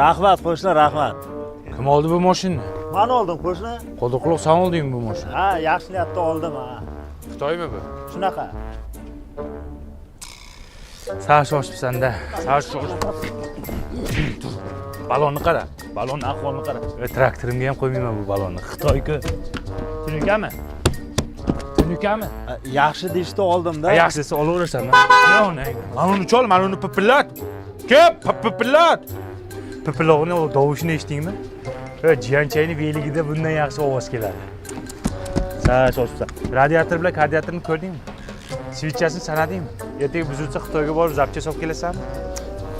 Rahmat qo'shni, rahmat. Kim oldi bu mashinani? Men oldim qo'shni. Qo'diqloq sen oldingmi bu mashinani? Ha, yaxshi niyatda oldim ha. Xitoymi bu? Shunaqa. Sal shoshibsan-da. Sal shoshib. Balonni qara. Balon ahvolini qara. Traktorimga ham qo'ymayman bu balonni. Xitoy-ku. Tushunganmi? Tushunganmi? Yaxshi deyishda oldim-da. Yaxshisi olaverasan. Mana uni chol, mana uni pipillat. Kep, pipillat. Pipilovni tovushini eshitdingmi? Jiyanchayni beligida bundan yaxshi ovoz keladi. Sal shoshibsan. Radiator bilan kardiatorni ko'rdingmi? Svichasini sanadingmi? Ertaga buzilsa Xitoyga borib zapcha solib kelasanmi?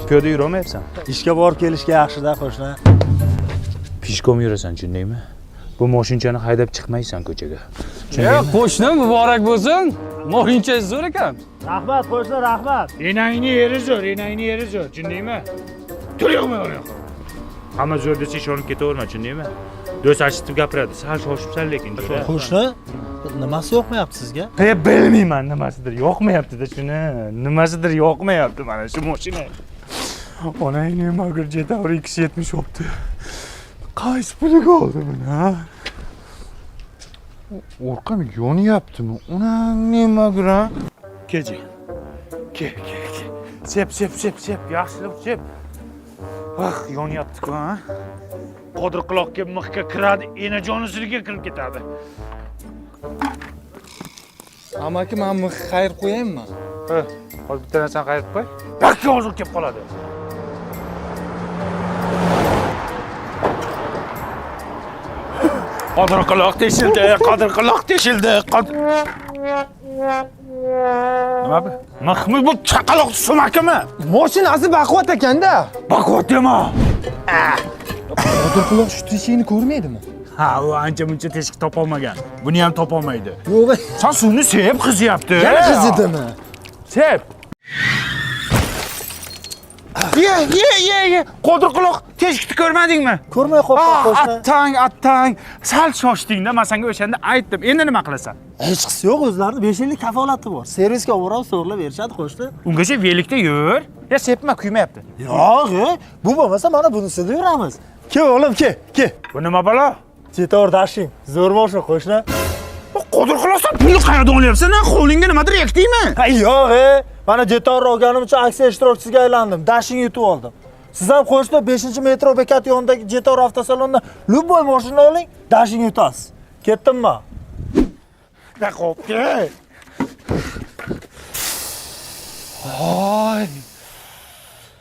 Piyoda yurolmayapsan. Ishga borib kelishga yaxshi-da qo'shni. Pishkom yurasan, tushundingmi? Bu mashinchani haydab chiqmaysan ko'chaga. Qo'shni muborak bo'lsin. Mashinchangiz zo'r ekan. Rahmat qo'shni, rahmat. Enangni yeri zo'r, tushundingmi? Tur yo'qmi uni? Hamma zo'r desa ishonib ketaverma, tushundingmi? Do'st achitib gapiradi. Sal shoshibsan lekin. Qo'shni, nimasi yoqmayapti sizga? Bilmayman, nimasidir yoqmayapti-da shuni. Nimasidir yoqmayapti mana shu mashina. Onang nima Jetavr X70 oldi. Qaysi puliga oldi buni, ha? Orqam yonyaptimi? Onang nima gura? Kechi. Ke. Sep. Yaxshilab sep. Yonyapti-ku, ha? Qodir quloqqa mixga kiradi, enajonisiga kirib ketadi. Amaki, men mix xayr qo'yaymi? Hozir bitta narsani qayirib qo'y. Balki hozir kelib qoladi. Qodir quloq teshildi. Nima bu? Mahmud bu chaqaloq sumakimi? Mashinasi baquvvat ekanda. Baquvvat dema. Qodir quloq shu teshikni ko'rmaydimi? Ha, u ancha-muncha teshik topolmagan. Buni ham topolmaydi. Yo'q. Sen suvni sevib qizyapti. Yana qizidimi? Sep. Ye. Qodir quloq teshikni ko'rmadingmi? Ko'rmay qoldim qo'shni. Attang. Sal shoshding-da, men senga o'shanda aytdim. Endi nima qilasan? Hech qisi yo'q, o'zlarining 5 yillik kafolati bor. Servisga borib so'rlab berishadi qo'shni. Ungacha velikda yur. Sepma, kuymayapti. Yo'q, bu bo'lmasa mana bunisida yuramiz. Ke o'g'lim, ke. Bu nima balo? Jetavr dashing. Zo'r mashin qo'shni. Qodir quloqsan, pulni qayerdan olyapsan? Qo'lingga nimadir yakdingmi? Ha, yo'q, mana Jetavr olganim uchun aksiya ishtirokchisiga aylandim. Dashing yutib oldim. Siz ham qo'shni 5-metro bekat yonidagi Jetavr avtosalondan любой mashina oling, dashing yutasiz. Ketdimmi? Da qo'pke. Voy.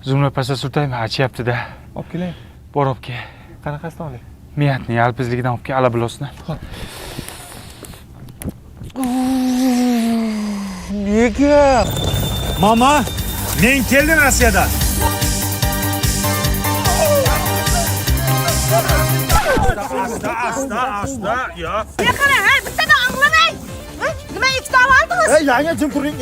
Zumra pasta surtaymi? Achyapti-da. Olib keling. Bor olib kel. Qanaqasini oling? Miyatni yalpizligidan olib kel, alabilosni. Nega? Mama, men keldim Rossiyadan. Asta, yo. Qara, bittadan anglamang. Nima ikkita oldingiz? Yangi jim turing.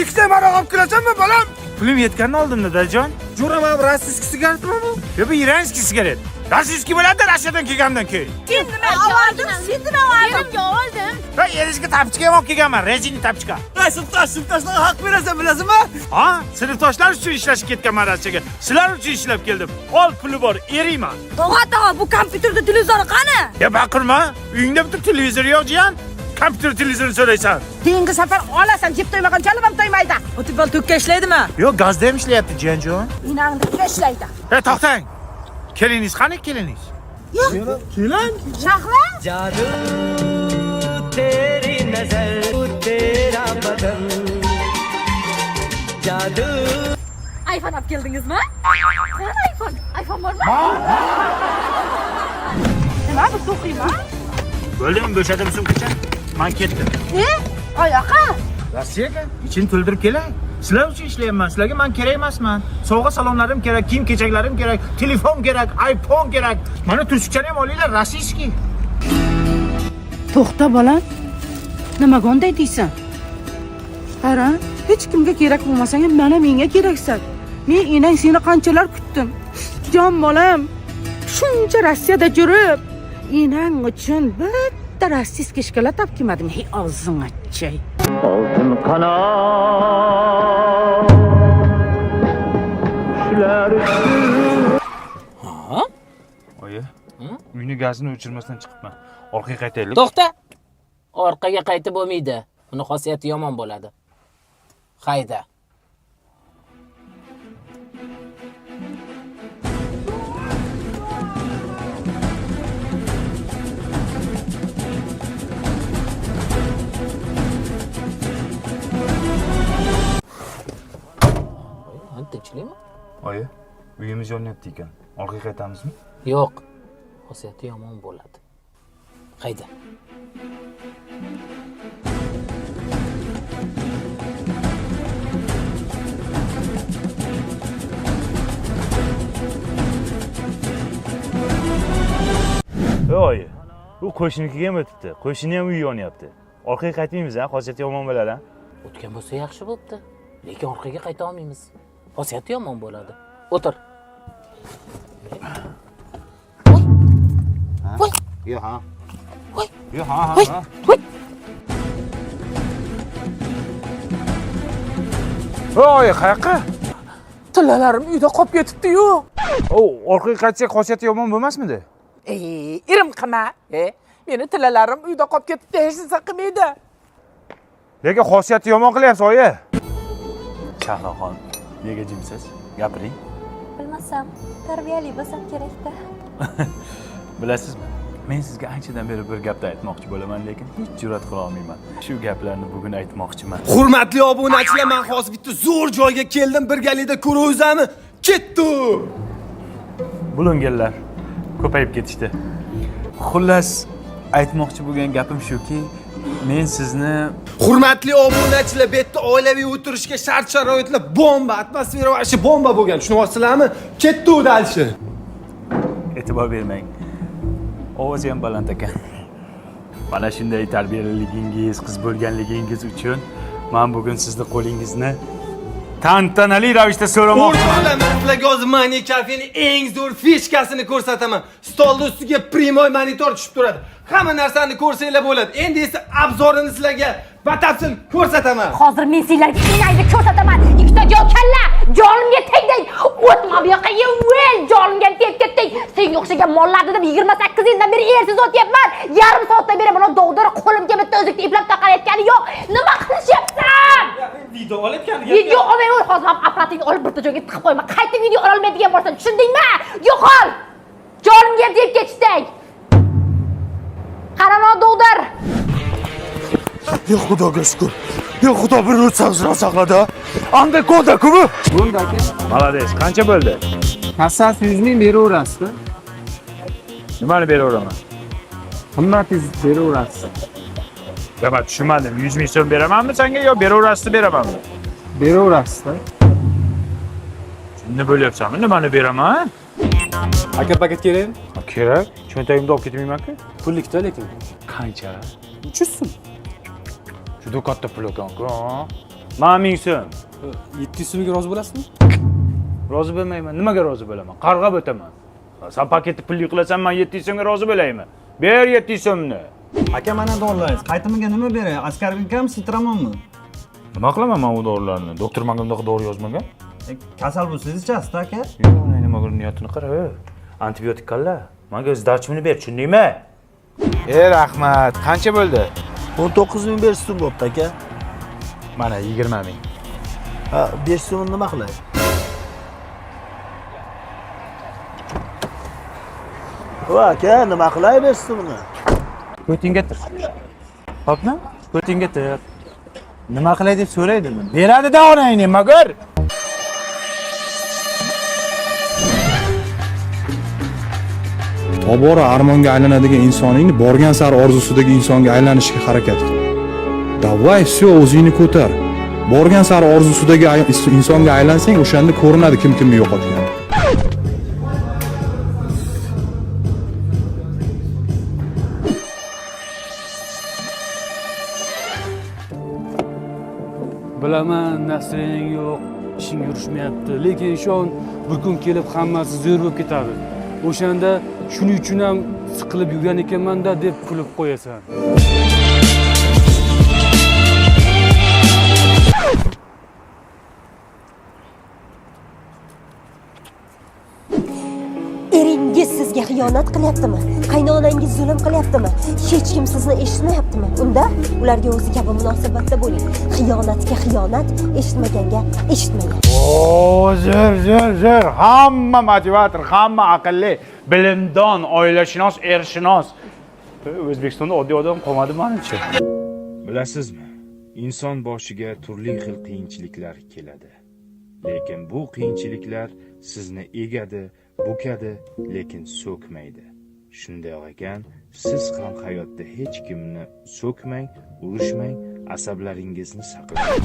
Ikkita mana olib kelasanmi, bolam? Pulim yetganini oldim-da, dajon. Jo'raman rossiyskiy sigaretmi bu? Yo, bu iranskiy sigaret. Rossiyskiy bo'ladi, Rossiyadan kelgandan keyin. Sen nima olding? Sen nima olding? Yerimga oldim. Ha, eringizga tapchika ham olib kelganman, rezini tapchika. Sinfdoshlarga haq berasan, bilasizmi? Ha, sinfdoshlar uchun ishlashga ketganman Rossiyaga. Sizlar uchun ishlab keldim. Ol, puli bor, eriyman. Tog'a, bu kompyuterda televizor qani? Ya baqirma, uyingda bitta televizor yo'q jiyan. Kompyuter televizorni so'raysan. Keyingi safar olasan, jib to'ymagan chalib ham to'ymaydi. Futbol to'kka ishlaydimi? Yo'q, gazda ham ishlayapti jiyanjon. Inangda ishlaydi. To'xtang. Keliningiz qani, keliningiz? Yo'q. Keling. Shahla? जादू तेरी नजर तेरा बदन जादू iPhone olib keldingizmi? iPhone bormi? Nima bu to'qiymi? Bo'ldimi, bo'shadim sumkacha. Men ketdim. Qayoqqa? Rossiyaga. Ichini to'ldirib kelay. Sizlar uchun ishlayapman. Sizlarga men kerak emasman. Sovg'a salomlarim kerak, kiyim-kechaklarim kerak, telefon kerak, iPhone kerak. Mana turshukchani ham olinglar, rossiyskiy. To'xta bolam. Nimaga unday deysan? Qara, hech kimga kerak bo'lmasang ham menga keraksan. Men enang seni qanchalar kutdim. Jon bolam, shuncha Rossiyada yurib, enang uchun bitta rossiyskiy shkolat olib kelmadim. Hey, og'zing achchay. oltin qanot Oyi, uyni gazini o'chirmasdan chiqibman. Orqaga qaytaylik. To'xta. Orqaga qaytib bo'lmaydi. Uni xosiyati yomon bo'ladi. Hayda. Tinchlikmi? Oyi, uyimiz yonyapti ekan. Orqaga qaytamizmi? Yo'q. Xosiyati yomon bo'ladi. Hayda. Oyi, u qo'shnikiga ham o'tibdi. Qo'shni ham uyi yonyapti. Orqaga qaytmaymiz, ha? Xosiyati yomon bo'ladi, ha? O'tgan bo'lsa yaxshi bo'pti. Lekin orqaga qayta olmaymiz. Xosiyati yomon bo'ladi. O'tir. Voy. Yo, ha. Voy. Yo, ha. Voy. Oyi, qayoqqa? Tillalarim uyda qolib ketibdi-yu. Orqaga qaytsak xosiyati yomon bo'lmasmidi? Irim qilma. Meni tillalarim uyda qolib ketibdi, hech narsa qilmaydi. Lekin xosiyati yomon qilyapsiz, oyi. Shahnoxon, nega jimsiz? Gapiring. Bilmasam, tarbiyali bo'lsam kerak-da. Bilasizmi? Men sizga anchadan beri bir gapni aytmoqchi bo'laman, lekin hech jur'at qila olmayman. Shu gaplarni bugun aytmoqchiman. Hurmatli obunachilar, men hozir bitta zo'r joyga keldim. Birgalikda ko'ravizami? Ketdi. Bulunganlar ko'payib ketishdi. Xullas, aytmoqchi bo'lgan gapim shuki, men sizni Hurmatli obunachilar, bu yerda oilaviy o'tirishga shart-sharoitlar bomba, atmosfera va bomba bo'lgan. Tushunyapsizlarmi? Ketdi dalshi. e'tibor bermang. Ovozi ham baland ekan. Mana shunday tarbiyaligingiz, qiz bo'lganligingiz uchun men bugun sizni qo'lingizni tantanali ravishda so'ramoqchiman. O'rmonlar, men sizlarga hozir Mani kafening eng zo'r fishkasini ko'rsataman. Stolda ustiga primoy monitor tushib turadi. Hamma narsani ko'rsanglar bo'ladi. Endi esa obzorini sizlarga batafsil ko'rsataman. Hozir men sizlarga inayni ko'rsataman. Ikkita joy kalla, jonimga tegding. O'tma bu yoqqa, vel jonimga tegib ketding. Senga o'xshagan mollarni deb 28 yildan beri ersiz o'tyapman. Yarim soatdan beri buni dog'dir qo'limga bitta o'zlikni eplab taqalayotgani yo'q. Nima qilishyapsan? Video olayotgan. Video olmayman, hozir ham apparatni olib bitta joyga tiqib qo'yma. Qaytib video ola olmaydigan bo'lsan, tushundingmi? Yo'qol. Jonimga tegib ketishding. Qarano dog'dir. Yo xudoga shukr. Yo xudo bir o'tsan saqladi. Anda ko'da kubi. Bo'ldi aka. Malades, qancha bo'ldi? Kassasi 100 ming beraverasizmi? Nimani beraveraman? Qimmatingiz beraverasiz. Men tushunmadim. 100 ming so'm beramanmi senga yo beraverasizmi beramanmi? Beraverasiz-da. Nima bo'lyapsanmi? Nimani beraman? Aka paket kerakmi? Kerak. Cho'ntagimda olib ketmayman-ku. Pullikda lekin. Qancha? 300 so'm. Juda katta pul ekan-ku. Men 1000 so'm. 700 so'mga rozi bo'lasizmi? Rozi bo'lmayman. Nimaga rozi bo'laman? Qarg'ab o'taman. Sen paketni pulli qilasan, men 700 so'mga rozi bo'layman. Ber 700 so'mni. Aka, mana dorilaringiz. Qaytimiga nima beray? Askarbinkami, sitramonmi? Nima qilaman men u dorilarni? Doktor menga bunday dori yozmagan. Kasal bo'lsangiz ichasiz, aka. Yo'q, nima qilib niyatini qara. Antibiotik qalla. Menga zdarchimni ber, tushundingmi? Rahmat. Qancha bo'ldi? 19 ming berish so'm bo'pti aka. Mana 20 ming. Ha, 5 so'm nima qilay? Va aka, nima qilay 5 so'mni? Ko'tingga tir. Xo'pmi? Ko'tingga tir. Nima qilay deb so'raydimi? Beradi-da onangni, magar. Tobora armonga aylanadigan insoningni borgan sari orzusidagi insonga aylanishga harakat qil. Davay, всё, o'zingni ko'tar. Borgan sari orzusidagi insonga aylansang, o'shanda ko'rinadi kim kimni yo'qotgan. Bilaman, nasriyang yo'q, ishing yurishmayapti, lekin ishon, bir kun kelib hammasi zo'r bo'lib ketadi. O'shanda shuning uchun ham siqilib yurgan ekanman-da deb kulib qo'yasan. eringiz sizga xiyonat qilyaptimi? Qaynonangiz zulm qilyaptimi? Hech kim sizni eshitmayaptimi? Unda ularga o'zi kabi munosabatda bo'ling. Xiyonatga xiyonat, eshitmaganga eshitmagan. Zo'r. Hamma motivator, hamma aqlli, bilimdon, oilashunos, ershunos. O'zbekistonda oddiy odam qolmadi menimcha. Bilasizmi? Inson boshiga turli xil qiyinchiliklar keladi. Lekin bu qiyinchiliklar sizni egadi, bukadi, lekin so'kmaydi. Shunday ekan, siz ham hayotda hech kimni so'kmang, urushmang, asablaringizni saqlang.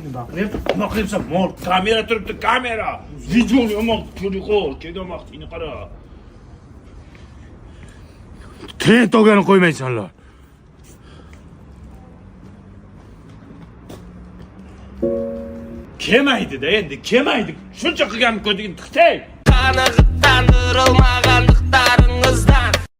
Nima qilyapsan? Mol, kamera turibdi, kamera. Video yomon, ko'rib, kelgan vaqtingni qara. Trend olgani qo'ymaysanlar. Kelmaydi-da endi, kelmaydi. Shuncha qilgan ko'ding tiqtay.